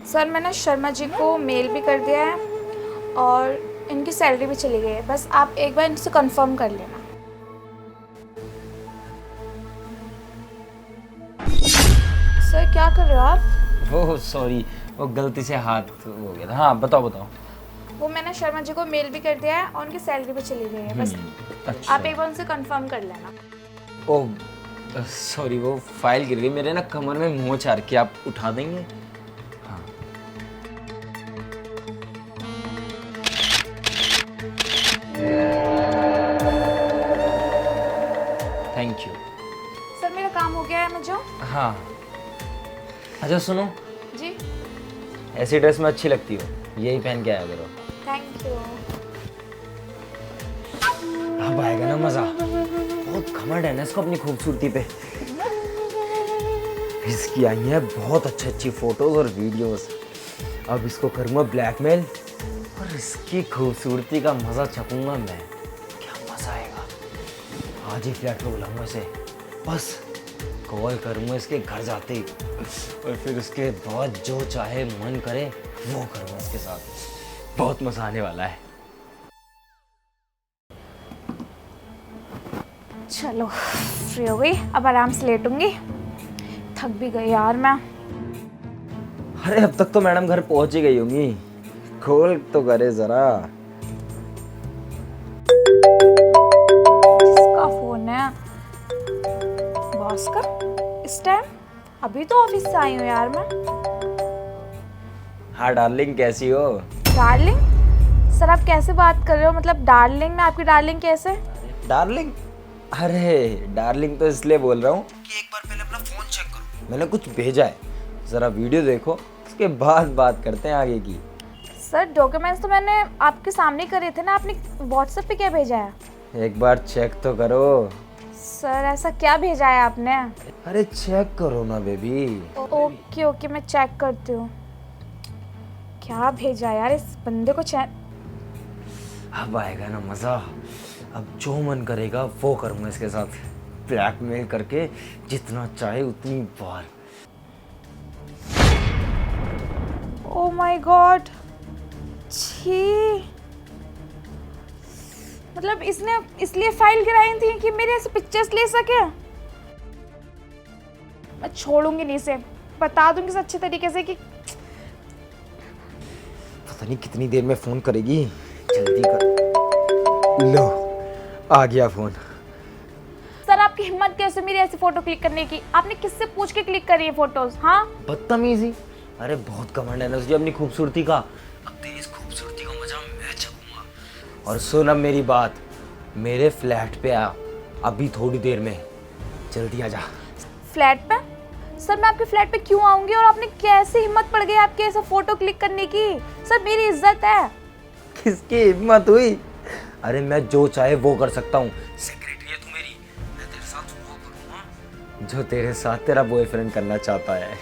Sir मैंने शर्मा जी को mail भी कर दिया है और इनकी सैलरी भी चली गई है। बस आप एक बार इनसे कंफर्म कर लेना। सर क्या कर रहे हो आप? वो सॉरी, वो गलती से हाथ हो गया था। हाँ बताओ बताओ। वो मैंने शर्मा जी को मेल भी कर दिया है और उनकी सैलरी भी चली गई है। बस अच्छा। आप एक बार उनसे कंफर्म कर लेना। ओ सॉरी, वो फाइल गिर गई मेरे ना कमर में, मोच आ रखी, आप उठा देंगे? हाँ। Thank you. सर मेरा काम हो गया है, मैं जाऊँ? हाँ। अच्छा सुनो, जी ऐसी ड्रेस में अच्छी लगती हो, यही पहन के आया करो। Thank you. अब आएगा ना मजा। बहुत घमंड है ना इसको अपनी खूबसूरती पे। इसकी आई है बहुत अच्छी फोटोज और वीडियोस। अब इसको करूंगा ब्लैकमेल और इसकी खूबसूरती का मजा चखूंगा मैं। क्या मजा आएगा। आज ही फ्लैट पे बुलाऊंगा इसे, बस कॉल करूंगा इसके घर जाते ही और फिर उसके बाद जो चाहे मन करे वो करूंगा इसके साथ। बहुत मजा आने वाला है। चलो फ्री हो गई, अब आराम से लेटूंगी। थक भी गई यार मैं। अरे अब तक तो मैडम घर पहुंच ही गई होंगी, खोल तो करे जरा। किसका फोन है? बॉस का? इस टाइम? अभी तो ऑफिस से आई हूँ यार मैं। हाँ डार्लिंग, कैसी हो? डार्लिंग? सर आप कैसे बात कर रहे हो? मतलब डार्लिंग? मैं आपकी डार्लिंग कैसे? डार्लिंग? अरे डार्लिंग तो इसलिए बोल रहा हूँ कि एक बार पहले अपना फोन चेक करो, मैंने कुछ भेजा है, जरा वीडियो देखो, उसके बाद बात करते हैं आगे की। सर डॉक्यूमेंट्स तो मैंने आपके सामने करे थे ना, आपने व्हाट्सएप पे क्या भेजा है? एक बार चेक तो करो। सर ऐसा क्या भेजा है आपने? अरे चेक करो ना बेबी। ओके ओके, मैं चेक करती हूँ। क्या भेजा यार इस बंदे को? अब आएगा ना मजा। अब जो मन करेगा वो करूंगा इसके साथ, ब्लैकमेल करके जितना चाहे उतनी बार। ओ माय गॉड, छी। मतलब इसने इसलिए फाइल गिराई थी कि मेरे ऐसे पिक्चर्स ले सके? मैं छोड़ूंगी नहीं इसे, बता दूंगी इसे अच्छे तरीके से कि पता नहीं कितनी देर में फोन करेगी, जल्दी कर। लो आ गया फोन। सर आपकी हिम्मत कैसे मेरी ऐसी फोटो क्लिक करने की? आपने किससे पूछ के क्लिक करी है फोटोज? हाँ बदतमीजी। अरे बहुत कमांड है ना तुझे अपनी खूबसूरती का। अब तेरी इस खूबसूरती का मजा मैं चखूंगा। और सुन अब मेरी बात, मेरे फ्लैट पे आ अभी थोड़ी देर में, जल्दी आ जा। फ्लैट पे? सर मैं आपके फ्लैट पे क्यों आऊंगी? और आपने कैसे हिम्मत पड़ गई आपके ऐसा फोटो क्लिक करने की? सर मेरी इज्जत है। किसकी हिम्मत हुई? अरे मैं जो चाहे वो कर सकता हूँ, सेक्रेटरी है तू मेरी, मैं तेरे साथ वो करूँगा जो तेरे साथ तेरा बॉयफ्रेंड करना चाहता है।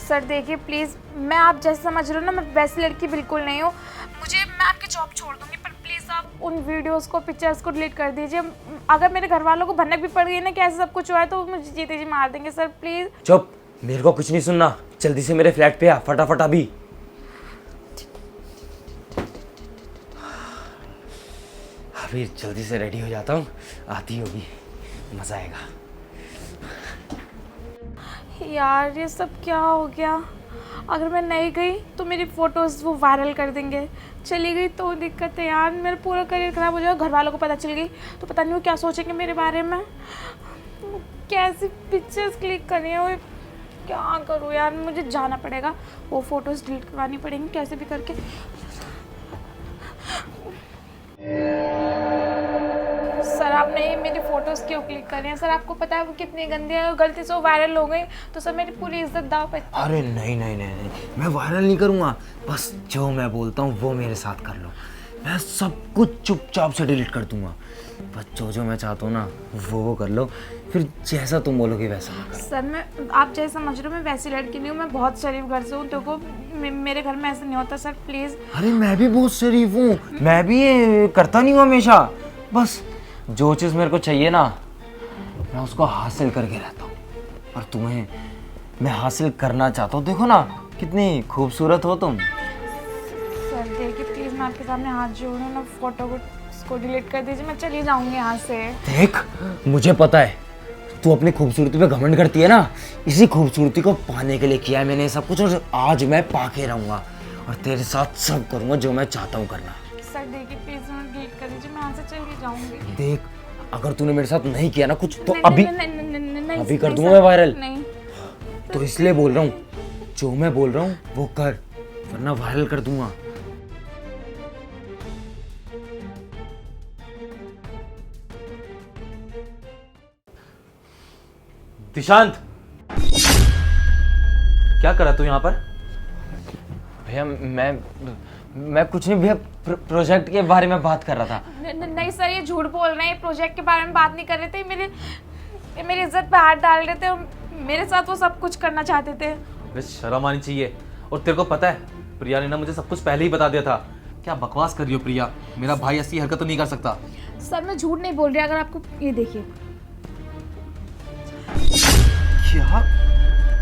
सर देखिए प्लीज़, मैं आप जैसे समझ रहे हो ना, मैं वैसी लड़की बिल्कुल नहीं हूँ। मैं आपकी जॉब छोड़ दूंगी, पर प्लीज़ आप उन वीडियोस को, पिक्चर्स को डिलीट कर दीजिए। अगर मेरे घर वालों को भनक भी पड़ गई ना कि ऐसे सब कुछ हुआ है तो मुझे जीते जी मार देंगे। Sir please. चुप, मेरे को कुछ नहीं सुनना, जल्दी से मेरे फ्लैट पे आ फटाफट अभी। अभी जल्दी से रेडी हो जाता हूँ, आती होगी, मजा आएगा। यार ये सब क्या हो गया? अगर मैं नहीं गई तो मेरी फोटोज वो वायरल कर देंगे, चली गई तो दिक्कत है यार, मेरा पूरा करियर खराब हो जाएगा। घर वालों को पता चल गई तो पता नहीं वो क्या सोचेंगे मेरे बारे में। कैसी पिक्चर्स क्लिक करनी है, वो क्या करूँ यार? मुझे जाना पड़ेगा, वो फोटोज डिलीट करवानी पड़ेंगी कैसे भी करके। सर आप नहीं मेरी फोटोज क्यों क्लिक कर रहे हैं? सर आपको पता है वो कितनी गंदी है, गलती से वो वायरल हो गई तो सर मेरी पूरी इज्जत दाव पे। अरे नहीं नहीं नहीं नहीं, मैं वायरल नहीं करूँगा, बस जो मैं बोलता हूँ वो मेरे साथ कर लो, मैं सब कुछ चुपचाप से डिलीट कर दूंगा। बस जो जो मैं चाहता हूँ ना वो कर लो, फिर जैसा तुम बोलोगे वैसा मैं करूँ। सर मैं, आप जैसे समझ रहे हो, मैं वैसी लड़की नहीं हूँ, मैं बहुत शरीफ घर से हूँ, देखो मेरे घर में ऐसा नहीं होता सर प्लीज़। अरे मैं भी बहुत शरीफ हूँ, मैं भी ये करता नहीं हूँ हमेशा, बस जो चीज़ मेरे को चाहिए ना मैं उसको हासिल करके रहता हूँ। और तुम्हें मैं हासिल करना चाहता हूँ। देखो ना कितनी खूबसूरत हो तुम। सर देखिए प्लीज़, मैं आपके सामने हाथ जोड़ रही हूँ ना, फोटो को उसको डिलीट कर दीजिए, मैं चली जाऊँगी यहाँ से। देख, मुझे पता है तू अपनी खूबसूरती पे घमंड करती है ना, इसी खूबसूरती को पाने के लिए किया है मैंने सब कुछ, और आज मैं पाके रहूँगा और तेरे साथ सब करूँगा जो मैं चाहता हूँ करना। सर देखिए प्लीज़, मैं डिलीट कर दीजिए, मैं यहाँ से चली जाऊँगी। देख, अगर तूने मेरे साथ नहीं किया ना कुछ तो नहीं, अभी नहीं, नहीं, नहीं, नहीं, नहीं, नहीं, अभी कर नहीं, दूंगा सर, मैं वायरल। नहीं। तो इसलिए बोल रहा हूँ, जो मैं बोल रहा हूँ वो कर, वरना वायरल कर दूंगा। दिशांत, क्या करा तू यहाँ पर? भैया मैं कुछ नहीं भैया, प्रोजेक्ट के बारे में बात कर रहा था। नहीं सर, ये झूठ बोल रहे हैं, प्रोजेक्ट के बारे में बात नहीं कर रहे थे, मेरी इज्जत पे हाथ डाल रहे थे और मेरे साथ वो सब कुछ करना चाहते थे। बस शर्म आनी चाहिए। और तेरे को पता है, प्रिया ने ना मुझे सब कुछ पहले ही बता दिया था। क्या बकवास कर रही हो प्रिया, मेरा भाई ऐसी हरकत तो नहीं कर सकता। सर मैं झूठ नहीं बोल रही, अगर आपको ये देखिए। क्या?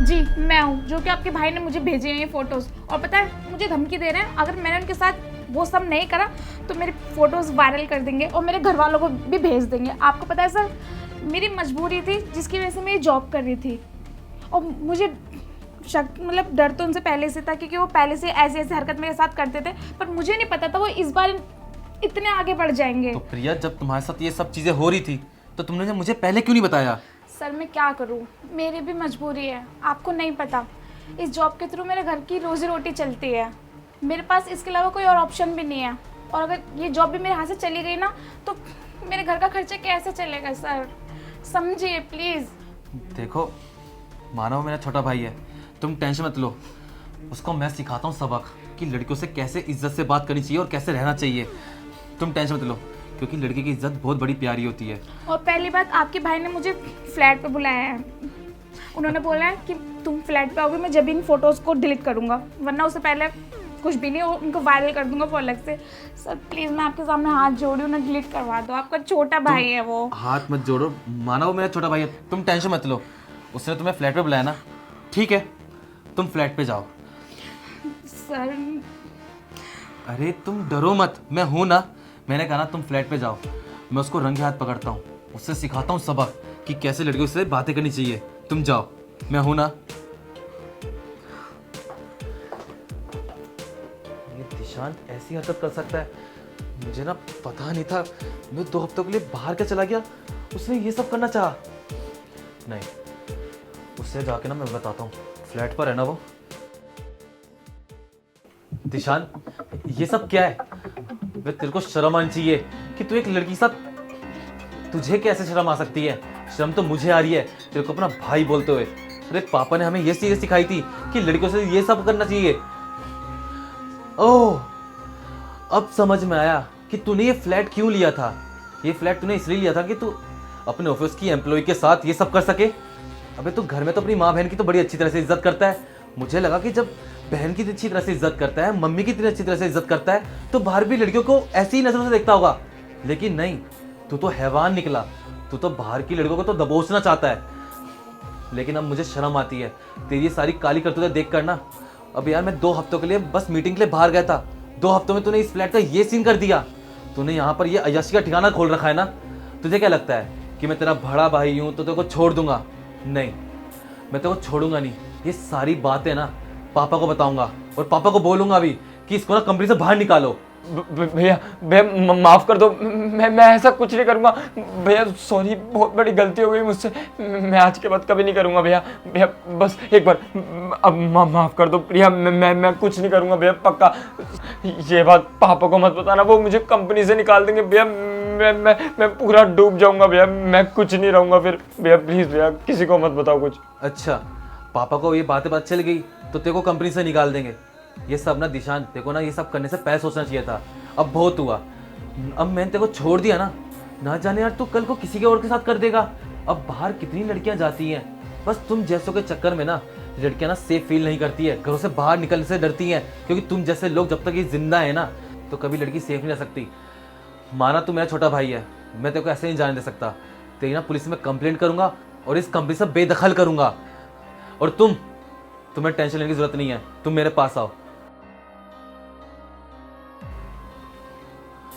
जी मैं हूँ, जो कि आपके भाई ने मुझे भेजे हैं ये फोटोज़, और पता है मुझे धमकी दे रहे हैं अगर मैंने उनके साथ वो सब नहीं करा तो मेरी फ़ोटोज़ वायरल कर देंगे और मेरे घर वालों को भी भेज देंगे। आपको पता है सर, मेरी मजबूरी थी जिसकी वजह से मैं ये जॉब कर रही थी, और मुझे शक मतलब डर तो उनसे पहले से था क्योंकि वो पहले से ऐसी ऐसी हरकत मेरे साथ करते थे, पर मुझे नहीं पता था वो इस बार इतने आगे बढ़ जाएंगे। तो प्रिया, जब तुम्हारे साथ ये सब चीजें हो रही थी तो तुमने मुझे पहले क्यों नहीं बताया? सर मैं क्या करूं, मेरी भी मजबूरी है, आपको नहीं पता। इस जॉब के थ्रू मेरे घर की रोजी रोटी चलती है, मेरे पास इसके अलावा कोई और ऑप्शन भी नहीं है, और अगर ये जॉब भी मेरे हाथ से चली गई ना तो मेरे घर का खर्चा कैसे चलेगा सर, समझिए प्लीज़। देखो, मानव मेरा छोटा भाई है, तुम टेंशन मत लो। उसको मैं सिखाता हूँ सबक कि लड़कियों से कैसे इज्जत से बात करनी चाहिए और कैसे रहना चाहिए। तुम टेंशन मत लो, क्योंकि लड़की की इज्जत बहुत बड़ी प्यारी होती है। और पहली बात, आपके भाई ने मुझे फ्लैट पे बुलाया है, उन्होंने बोला है कि तुम फ्लैट पे आओगे, मैं जब इन फोटोज़ को डिलीट करूँगा, वरना उससे पहले कुछ भी नहीं, उनको वायरल कर दूंगा वो अलग से। सर प्लीज़, मैं आपके सामने हाथ जोड़ी हूँ ना, डिलीट करवा दो, आपका छोटा भाई है वो। हाथ मत जोड़ो, मानव मेरा छोटा भाई है, तुम टेंशन मत लो। उसने तुम्हें फ्लैट पे बुलाया ना, ठीक है, तुम फ्लैट पे जाओ। सर अरे तुम डरो मत, मैं हूं ना। मैंने कहा ना, तुम फ्लैट पे जाओ, मैं उसको रंगे हाथ पकड़ता हूँ, उससे सिखाता हूँ सबक कि कैसे लड़कियों से बातें करनी चाहिए। तुम जाओ, मैं हूं ना। ये दिशांत ऐसी हरकत कर सकता है, मुझे ना पता नहीं था। मैं 2 हफ्तों के लिए बाहर क्या चला गया, उसने ये सब करना चाहा। नहीं, उससे जाके ना मैं बताता हूँ, फ्लैट पर है ना वो। दिशान, ये सब क्या है? वे तेरे को शर्म आनी चाहिए कि तू एक लड़की के साथ, तुझे कैसे शर्म आ सकती है? शर्म तो मुझे आ रही है तेरे को अपना भाई बोलते हुए। अरे पापा ने हमें ये चीज़ सिखाई थी कि लड़कियों से ये सब करना चाहिए। ओह, अब समझ में आया कि तूने ये फ्लैट क्यों लिया था। ये फ्लैट तूने इसलिए लिया था कि तू अपने ऑफिस की एम्प्लॉय के साथ ये सब कर सके। अबे तू घर में तो अपनी माँ बहन की तो बड़ी अच्छी तरह से इज्जत करता है। मुझे लगा कि जब बहन की अच्छी तरह से इज्जत करता है, मम्मी की इतनी अच्छी तरह से इज्जत करता है, तो बाहर भी लड़कियों को ऐसी ही नजरों से देखता होगा। लेकिन नहीं, तू तो हैवान निकला। तू तो बाहर की लड़कियों को तो दबोचना चाहता है। लेकिन अब मुझे शर्म आती है तेरी ये सारी काली करतूतें देख कर ना। अब यार, मैं 2 हफ्तों के लिए बस मीटिंग के लिए बाहर गया था, 2 हफ्तों में तूने इस फ्लैट का ये सीन कर दिया। तूने यहाँ पर ये अय्याशी का ठिकाना खोल रखा है ना। तुझे क्या लगता है कि मैं तेरा बड़ा भाई हूँ तो तेरे को छोड़ दूंगा? नहीं, मैं तेरे को छोड़ूंगा नहीं। ये सारी बातें ना पापा को बताऊंगा, और पापा को बोलूंगा भी कि इसको ना कंपनी से बाहर निकालो। भैया भैया माफ़ कर दो, मैं ऐसा कुछ नहीं करूँगा भैया। सॉरी, बहुत बड़ी गलती हो गई मुझसे, मैं आज के बाद कभी नहीं करूँगा भैया। भैया बस एक बार अब माफ़ कर दो प्रिया, मैं कुछ नहीं करूँगा भैया, पक्का। ये बात पापा को मत बताना, वो मुझे कंपनी से निकाल देंगे भैया। मैं पूरा डूब जाऊँगा भैया, मैं कुछ नहीं रहूँगा फिर भैया। प्लीज़ भैया, किसी को मत बताओ कुछ। अच्छा, पापा को ये बातें पता चल गई तो तेरे को कंपनी से निकाल देंगे। ये सब ना दिशान, तेरे को ना ये सब करने से पहले सोचना चाहिए था। अब बहुत हुआ, अब मैंने तेरे को छोड़ दिया ना जाने यार तू कल को किसी के और के साथ कर देगा। अब बाहर कितनी लड़कियां जाती हैं, बस तुम जैसों के चक्कर में ना लड़कियां ना सेफ फील नहीं करती है, घरों से बाहर निकलने से डरती हैं, क्योंकि तुम जैसे लोग जब तक ये जिंदा है ना तो कभी लड़की सेफ नहीं रह सकती। माना तू मेरा छोटा भाई है, मैं तेरे को ऐसे नहीं जाने दे सकता। तेरी ना पुलिस में कंप्लेंट करूंगा और इस कंपनी से बेदखल करूंगा। और तुम तुम्हें टेंशन लेने की जरूरत नहीं है, तुम मेरे पास आओ।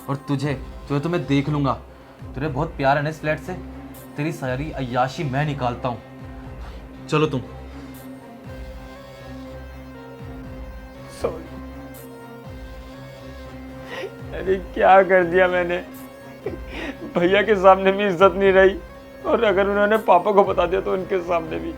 और तुझे तो मैं देख लूंगा, तुझे बहुत प्यार है ना इस फ्लैट से, तेरी सारी अय्याशी मैं निकालता हूँ। चलो तुम। सॉरी, अरे क्या कर दिया मैंने। भैया के सामने भी इज्जत नहीं रही, और अगर उन्होंने पापा को बता दिया तो उनके सामने भी।